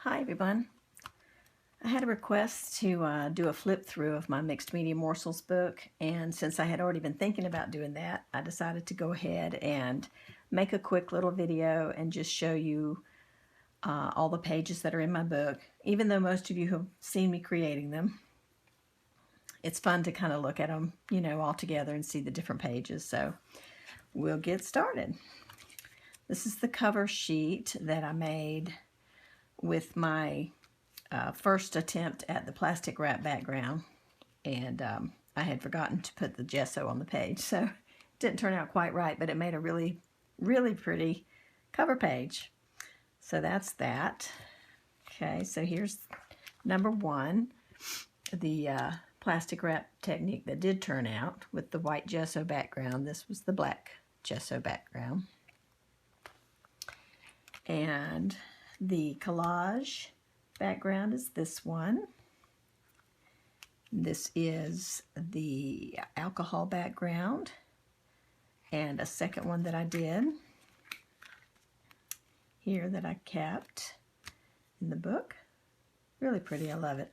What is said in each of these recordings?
Hi everyone. I had a request to do a flip through of my Mixed Media Morsels book, and since I had already been thinking about doing that, I decided to go ahead and make a quick little video and just show you all the pages that are in my book. Even though most of you have seen me creating them, it's fun to kind of look at them, all together and see the different pages. So we'll get started. This is the cover sheet that I made with my first attempt at the plastic wrap background, and I had forgotten to put the gesso on the page, so it didn't turn out quite right, but it made a really pretty cover page. So that's that. Okay, so here's number one, the plastic wrap technique that did turn out with the white gesso background. This was the black gesso background. And the collage background is this one. This is the alcohol background, and a second one that I did here that I kept in the book. Really pretty, I love it.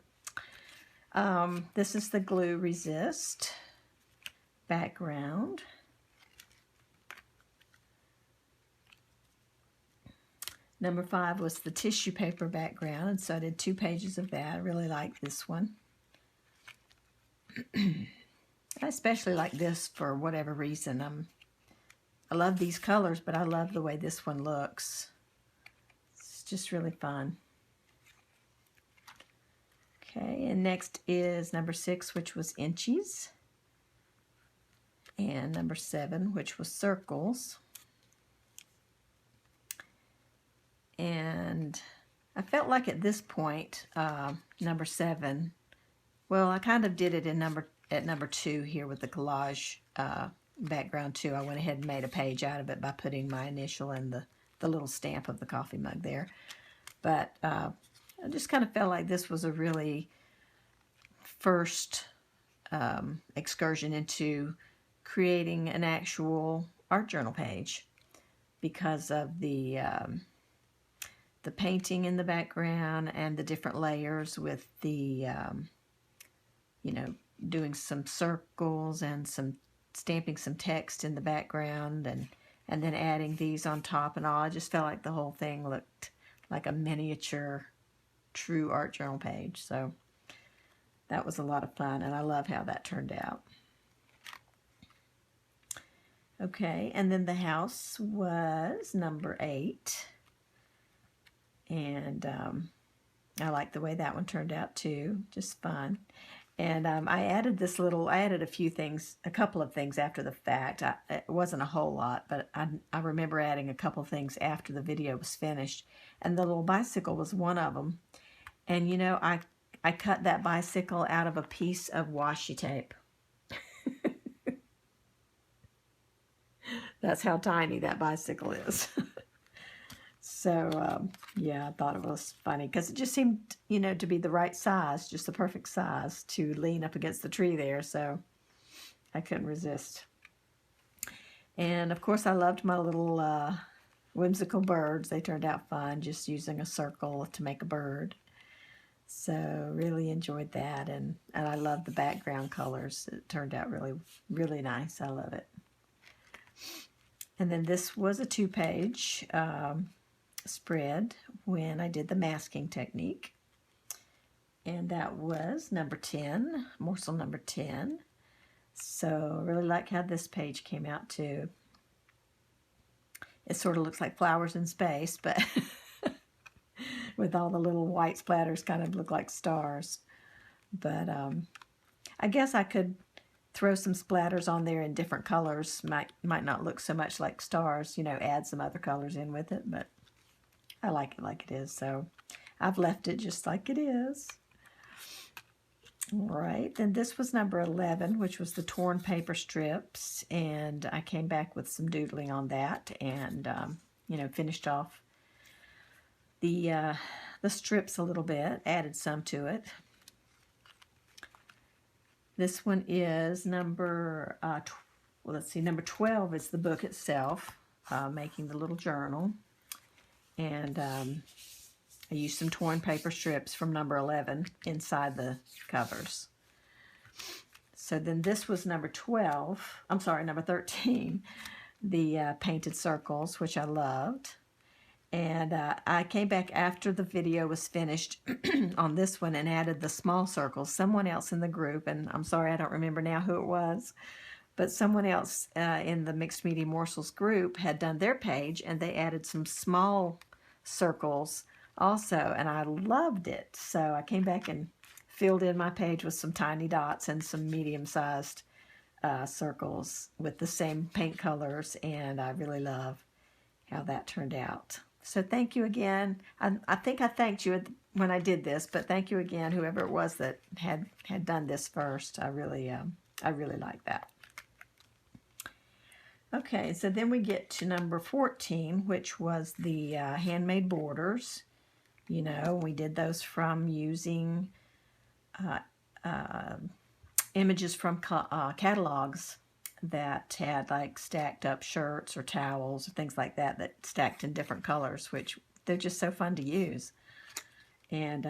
This is the glue resist background. Number 5 was the tissue paper background, and so I did 2 pages of that. I really like this one. I especially like this for whatever reason. I love these colors, but I love the way this one looks. It's just really fun. Okay, and next is number 6, which was inches, and number 7, which was circles. And I felt like at this point, number 7, well, I kind of did it in number 2 here with the collage background too. I went ahead and made a page out of it by putting my initial and the little stamp of the coffee mug there. But I just kind of felt like this was a really first excursion into creating an actual art journal page because of the painting in the background and the different layers with the, doing some circles and stamping some text in the background and then adding these on top and all. I just felt like the whole thing looked like a miniature true art journal page. So that was a lot of fun, and I love how that turned out. Okay, and then the house was number 8. And I like the way that one turned out too, just fun. And I added a couple of things after the fact. It wasn't a whole lot, but I remember adding a couple of things after the video was finished. And the little bicycle was one of them. And I cut that bicycle out of a piece of washi tape. That's how tiny that bicycle is. So, yeah, I thought it was funny because it just seemed, to be the right size, just the perfect size to lean up against the tree there. So I couldn't resist. And, of course, I loved my little whimsical birds. They turned out fun, just using a circle to make a bird. So really enjoyed that. And I love the background colors. It turned out really, really nice. I love it. And then this was a 2-page spread when I did the masking technique, and that was number 10, morsel number 10. So I really like how this page came out too. It sort of looks like flowers in space, but with all the little white splatters kind of look like stars. But I guess I could throw some splatters on there in different colors. Might not look so much like stars, add some other colors in with it, but I like it like it is, so I've left it just like it is. All right, then this was number 11, which was the torn paper strips, and I came back with some doodling on that, and finished off the strips a little bit, added some to it. This one is number number 12 is the book itself, making the little journal. And I used some torn paper strips from number 11 inside the covers. So then this was number 12, I'm sorry, number 13, the painted circles, which I loved. And I came back after the video was finished on this one and added the small circles. Someone else in the group, and I'm sorry I don't remember now who it was, but someone else in the Mixed Media Morsels group had done their page, and they added some small circles also, and I loved it. So I came back and filled in my page with some tiny dots and some medium-sized circles with the same paint colors, and I really love how that turned out. So thank you again. I think I thanked you when I did this, but thank you again, whoever it was that had done this first. I really like that. Okay, so then we get to number 14, which was the handmade borders. You know, we did those from using images from catalogs that had like stacked up shirts or towels or things like that that stacked in different colors, which they're just so fun to use. And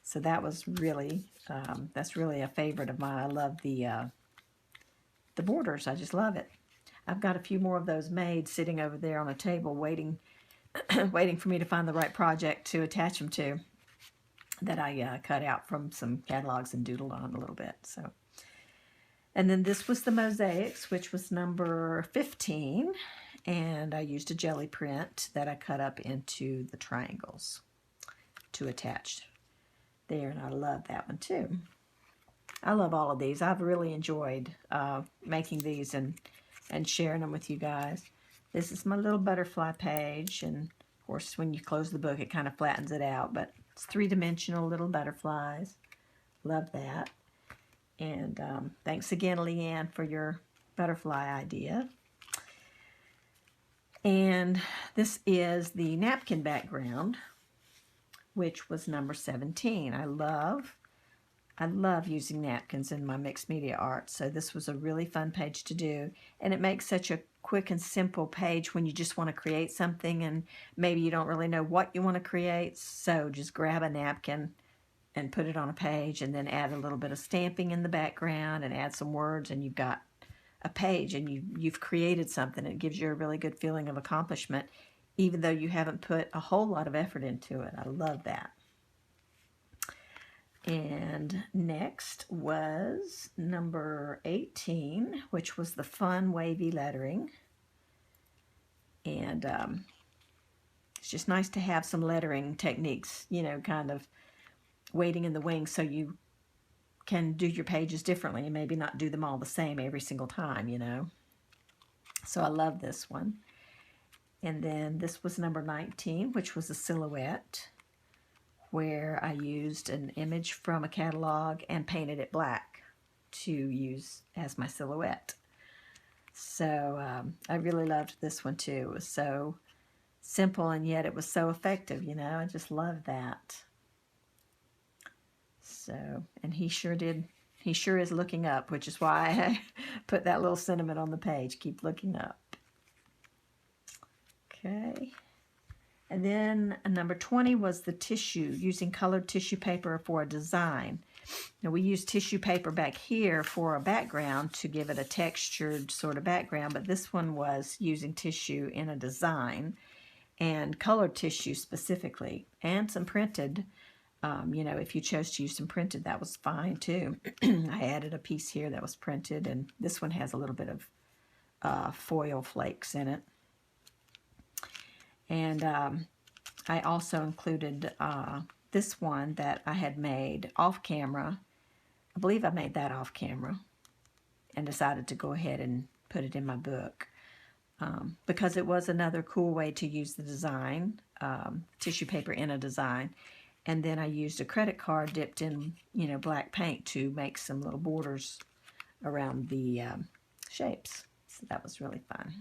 so that was really, that's really a favorite of mine. I love the borders. I just love it. I've got a few more of those made sitting over there on a table waiting waiting for me to find the right project to attach them to, that I cut out from some catalogs and doodled on a little bit. So, and then this was the mosaics, which was number 15, and I used a jelly print that I cut up into the triangles to attach there, and I love that one too. I love all of these. I've really enjoyed making these and sharing them with you guys. This is my little butterfly page, and of course when you close the book it kind of flattens it out, but it's three-dimensional little butterflies. Love that. And thanks again, Leanne, for your butterfly idea. And this is the napkin background, which was number 17. I love using napkins in my mixed media art, so this was a really fun page to do. And it makes such a quick and simple page when you just want to create something and maybe you don't really know what you want to create. So just grab a napkin and put it on a page, and then add a little bit of stamping in the background and add some words, and you've got a page, and you've created something. It gives you a really good feeling of accomplishment, even though you haven't put a whole lot of effort into it. I love that. And next was number 18, which was the fun wavy lettering. And it's just nice to have some lettering techniques, you know, kind of waiting in the wings, so you can do your pages differently and maybe not do them all the same every single time, you know. So I love this one. And then this was number 19, which was a silhouette, where I used an image from a catalog and painted it black to use as my silhouette. So I really loved this one too. It was so simple, and yet it was so effective, you know. I just love that. So, and he sure is looking up, which is why I put that little sentiment on the page, keep looking up. Okay. And then number 20 was the tissue, using colored tissue paper for a design. Now we use tissue paper back here for a background to give it a textured sort of background, but this one was using tissue in a design, and colored tissue specifically, and some printed. You know, if you chose to use some printed, that was fine too. I added a piece here that was printed, and this one has a little bit of foil flakes in it. And I also included this one that I had made off camera. I believe I made that off camera and decided to go ahead and put it in my book because it was another cool way to use the design, tissue paper in a design. And then I used a credit card dipped in, you know, black paint to make some little borders around the shapes. So that was really fun.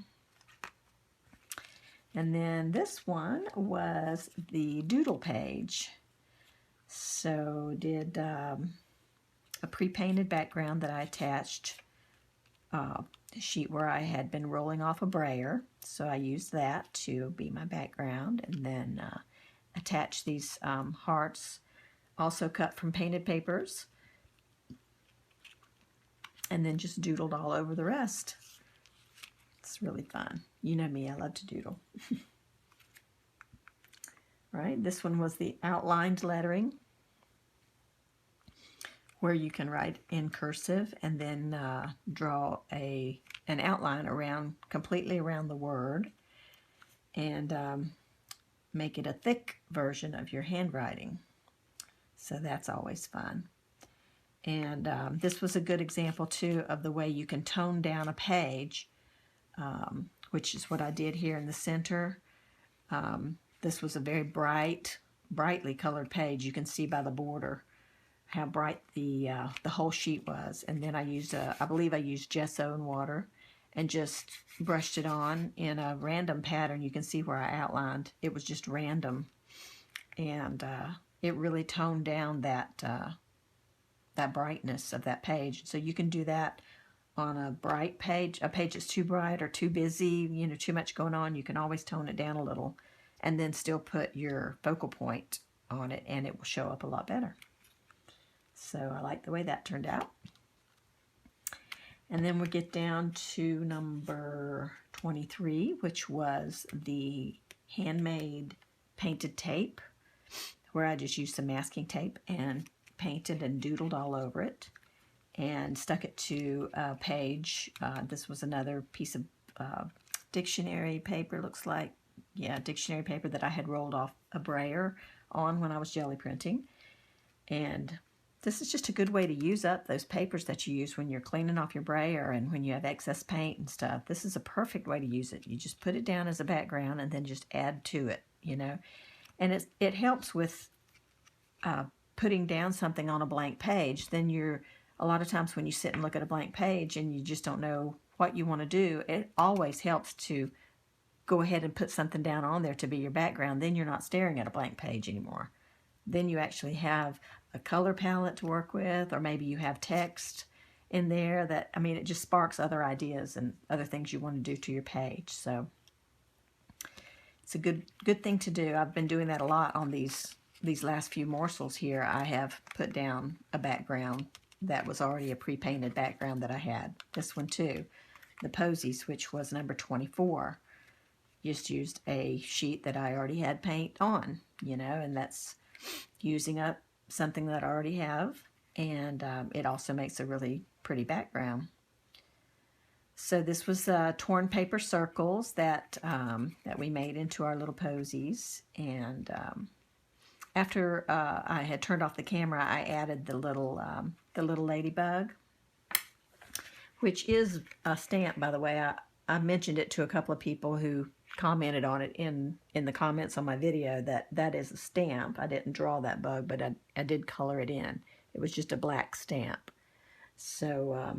And then this one was the doodle page. So did a pre-painted background that I attached a sheet where I had been rolling off a brayer. So I used that to be my background, and then attach these hearts, also cut from painted papers, and then just doodled all over the rest. It's really fun. You know me, I love to doodle. Right, this one was the outlined lettering, where you can write in cursive and then draw an outline completely around the word, and make it a thick version of your handwriting. So that's always fun. And this was a good example too of the way you can tone down a page, which is what I did here in the center. This was a very brightly colored page. You can see by the border how bright the whole sheet was. And then I used I believe I used gesso and water, and just brushed it on in a random pattern. You can see where I outlined. It was just random, and it really toned down that brightness of that page. So you can do that on a bright page, a page that's too bright or too busy, you know, too much going on. You can always tone it down a little, and then still put your focal point on it, and it will show up a lot better. So I like the way that turned out. And then we get down to number 23, which was the handmade painted tape, where I just used some masking tape and painted and doodled all over it and stuck it to a page. This was another piece of dictionary paper, looks like. Yeah, dictionary paper that I had rolled off a brayer on when I was jelly printing. And this is just a good way to use up those papers that you use when you're cleaning off your brayer and when you have excess paint and stuff. This is a perfect way to use it. You just put it down as a background and then just add to it, you know. And it helps with putting down something on a blank page. Then a lot of times when you sit and look at a blank page and you just don't know what you want to do, it always helps to go ahead and put something down on there to be your background. Then you're not staring at a blank page anymore. Then you actually have a color palette to work with, or maybe you have text in there that, I mean, it just sparks other ideas and other things you want to do to your page. So it's a good thing to do. I've been doing that a lot on these last few morsels here. I have put down a background that was already a pre-painted background that I had. This one too, the posies, which was number 24. Just used a sheet that I already had paint on, you know, and that's using up something that I already have, and it also makes a really pretty background. So this was torn paper circles that we made into our little posies, and after I had turned off the camera, I added the little ladybug, which is a stamp, by the way. I mentioned it to a couple of people who commented on it in the comments on my video that is a stamp. I didn't draw that bug, but I did color it in. It was just a black stamp. So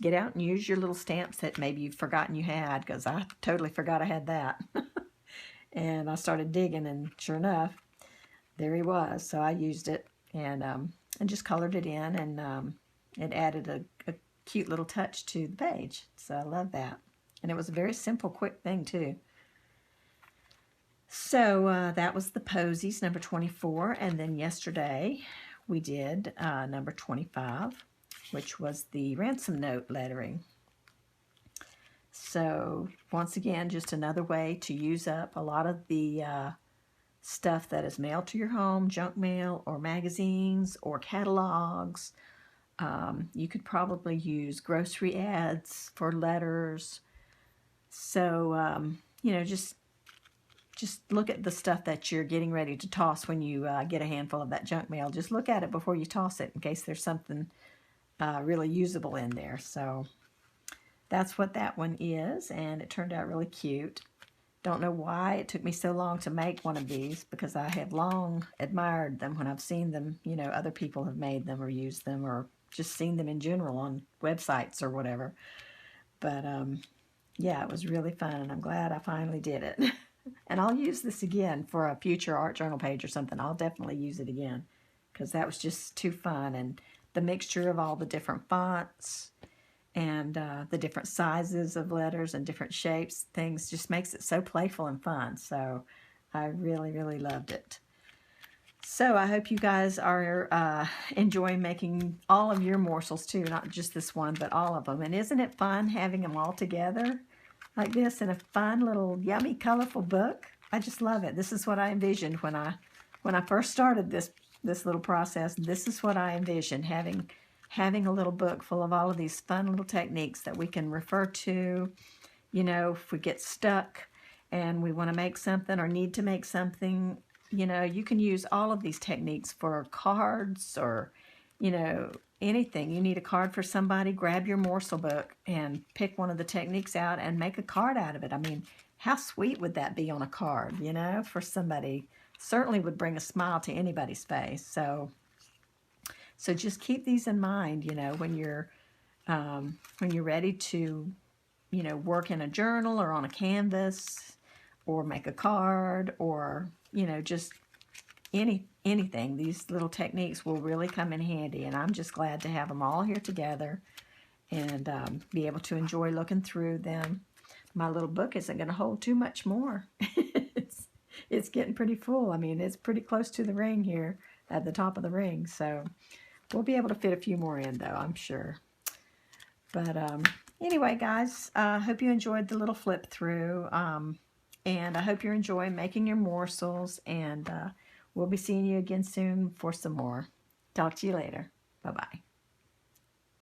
get out and use your little stamps that maybe you've forgotten you had, because I totally forgot I had that. And I started digging, and sure enough, there he was. So I used it and just colored it in, and it added a cute little touch to the page. So I love that. And it was a very simple, quick thing too. So that was the posies, number 24. And then yesterday we did number 25, which was the ransom note lettering. So once again, just another way to use up a lot of the stuff that is mailed to your home, junk mail or magazines or catalogs. You could probably use grocery ads for letters. So, you know, just look at the stuff that you're getting ready to toss when you get a handful of that junk mail. Just look at it before you toss it in case there's something really usable in there. So that's what that one is, and it turned out really cute. Don't know why it took me so long to make one of these, because I have long admired them when I've seen them, you know, other people have made them or used them, or just seen them in general on websites or whatever. But yeah, it was really fun, and I'm glad I finally did it. And I'll use this again for a future art journal page or something. I'll definitely use it again, because that was just too fun. And the mixture of all the different fonts and the different sizes of letters and different shapes, things, just makes it so playful and fun. So I really, really loved it. So I hope you guys are enjoying making all of your morsels too, not just this one, but all of them. And isn't it fun having them all together like this in a fun little yummy, colorful book? I just love it. This is what I envisioned when I first started this little process. This is what I envisioned, having a little book full of all of these fun little techniques that we can refer to, you know, if we get stuck and we want to make something or need to make something. You know, you can use all of these techniques for cards or, you know, anything. You need a card for somebody, grab your morsel book and pick one of the techniques out and make a card out of it. I mean, how sweet would that be on a card, you know, for somebody? Certainly would bring a smile to anybody's face. So just keep these in mind, you know, when you're ready to, you know, work in a journal or on a canvas or make a card or, you know, just anything. These little techniques will really come in handy, and I'm just glad to have them all here together and be able to enjoy looking through them. My little book isn't going to hold too much more. It's getting pretty full. I mean, it's pretty close to the ring here at the top of the ring, so we'll be able to fit a few more in, though, I'm sure. But anyway, guys, I hope you enjoyed the little flip through. And I hope you're enjoying making your morsels. And we'll be seeing you again soon for some more. Talk to you later. Bye-bye.